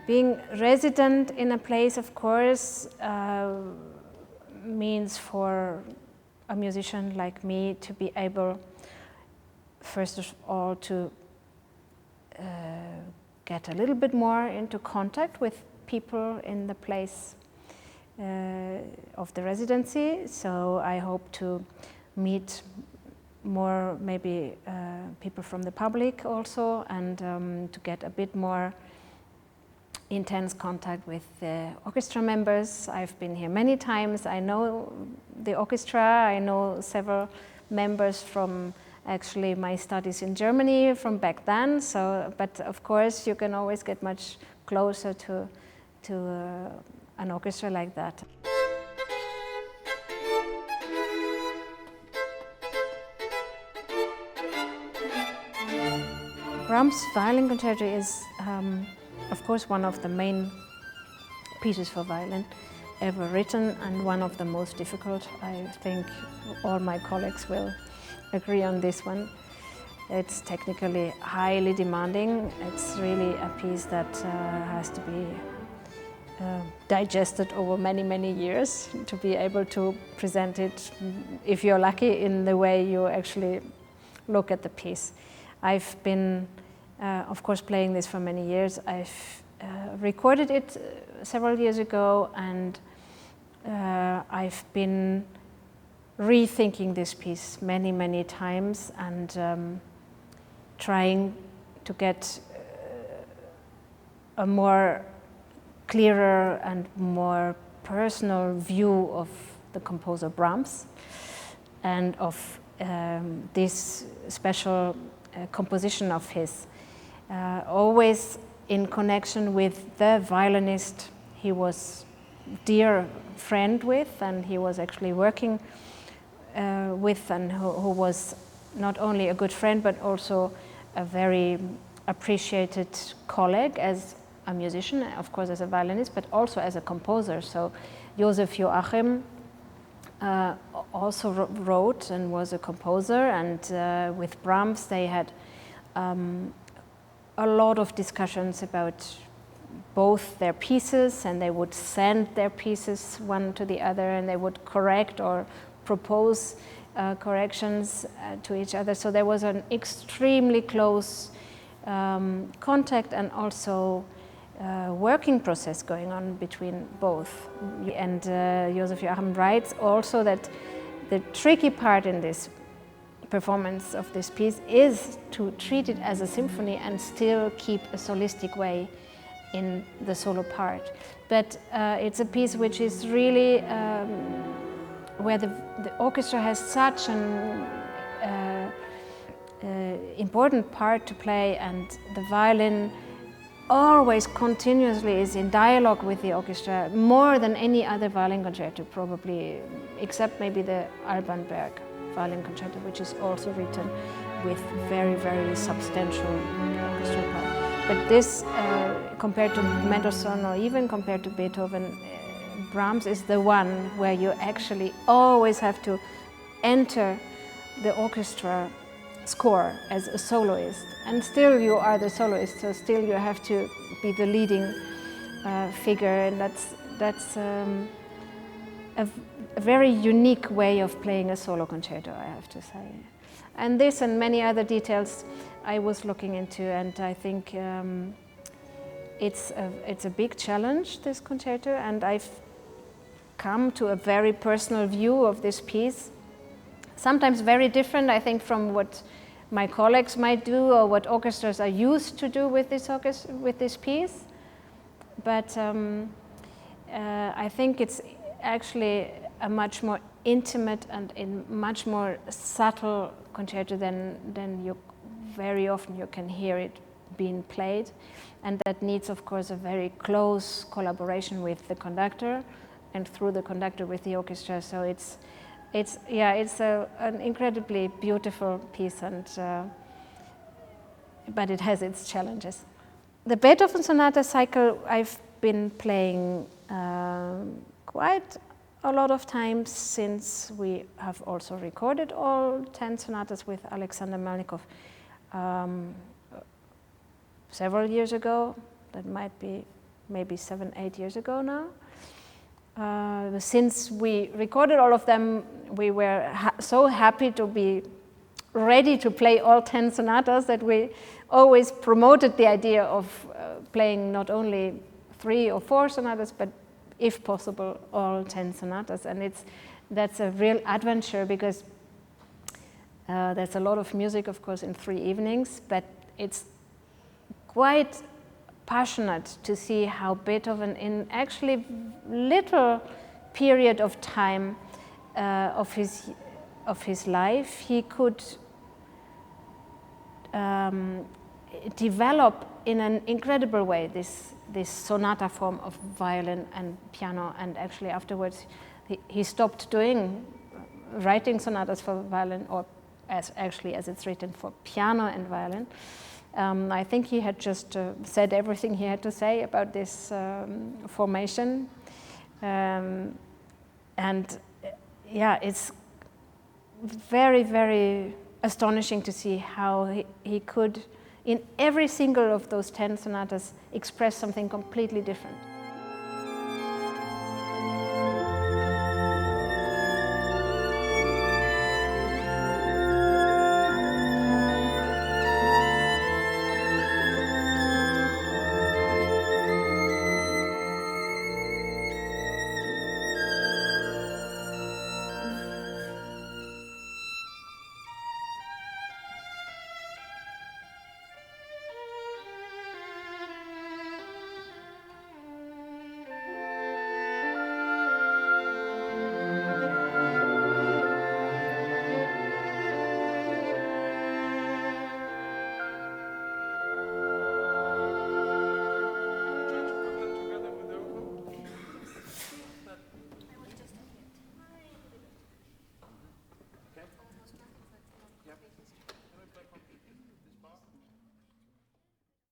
Being resident in a place, of course, means for a musician like me to be able, first of all, to get a little bit more into contact with people in the place of the residency. So I hope to meet more maybe people from the public also, and to get a bit more intense contact with the orchestra members. I've been here many times. I know the orchestra. I know several members from actually my studies in Germany from back then. So, but of course you can always get much closer to an orchestra like that. Brahms' violin concerto is, of course, one of the main pieces for violin ever written, and one of the most difficult. I think all my colleagues will agree on this one. It's technically highly demanding. It's really a piece that has to be digested over many, many years to be able to present it, if you're lucky, in the way you actually look at the piece. I've been, of course, playing this for many years. I've recorded it several years ago, and I've been rethinking this piece many, many times, and trying to get a more clearer and more personal view of the composer Brahms and of this special composition of his, always in connection with the violinist he was dear friend with, and he was actually working with, and who was not only a good friend but also a very appreciated colleague as a musician, of course as a violinist, but also as a composer. So Joseph Joachim also wrote and was a composer, and with Brahms they had a lot of discussions about both their pieces, and they would send their pieces one to the other, and they would correct or propose corrections to each other. So there was an extremely close contact and also working process going on between both. And Joseph Joachim writes also that the tricky part in this performance of this piece is to treat it as a symphony and still keep a solistic way in the solo part. But it's a piece which is really where the orchestra has such an important part to play, and the violin always continuously is in dialogue with the orchestra, more than any other violin concerto probably, except maybe the Alban Berg violin concerto, which is also written with very, very substantial orchestral part. But this, compared to Mendelssohn or even compared to Beethoven, Brahms is the one where you actually always have to enter the orchestra score as a soloist, and still you are the soloist, so still you have to be the leading figure, and that's a very unique way of playing a solo concerto, I have to say. And this and many other details I was looking into, and I think it's a big challenge, this concerto, and I've come to a very personal view of this piece, sometimes very different, I think, from what my colleagues might do or what orchestras are used to do with this piece. But I think it's actually a much more intimate and much more subtle concerto than you very often you can hear it being played, and that needs, of course, a very close collaboration with the conductor and through the conductor with the orchestra. So it's an incredibly beautiful piece, and but it has its challenges. The Beethoven sonata cycle I've been playing quite a lot of times, since we have also recorded all 10 sonatas with Alexander Melnikov several years ago, That might be maybe 7-8 years ago now. Since we recorded all of them, we were so happy to be ready to play all 10 sonatas that we always promoted the idea of playing not only 3 or 4 sonatas, but if possible, all 10 sonatas. And that's a real adventure, because there's a lot of music, of course, in 3 evenings, but it's quite passionate to see how Beethoven, in actually little period of time of his life, he could develop in an incredible way this sonata form of violin and piano. And actually afterwards he stopped writing sonatas for violin, or as it's written for piano and violin. I think he had just said everything he had to say about this formation. And yeah, it's very, very astonishing to see how he could, in every single of those 10 sonatas, express something completely different.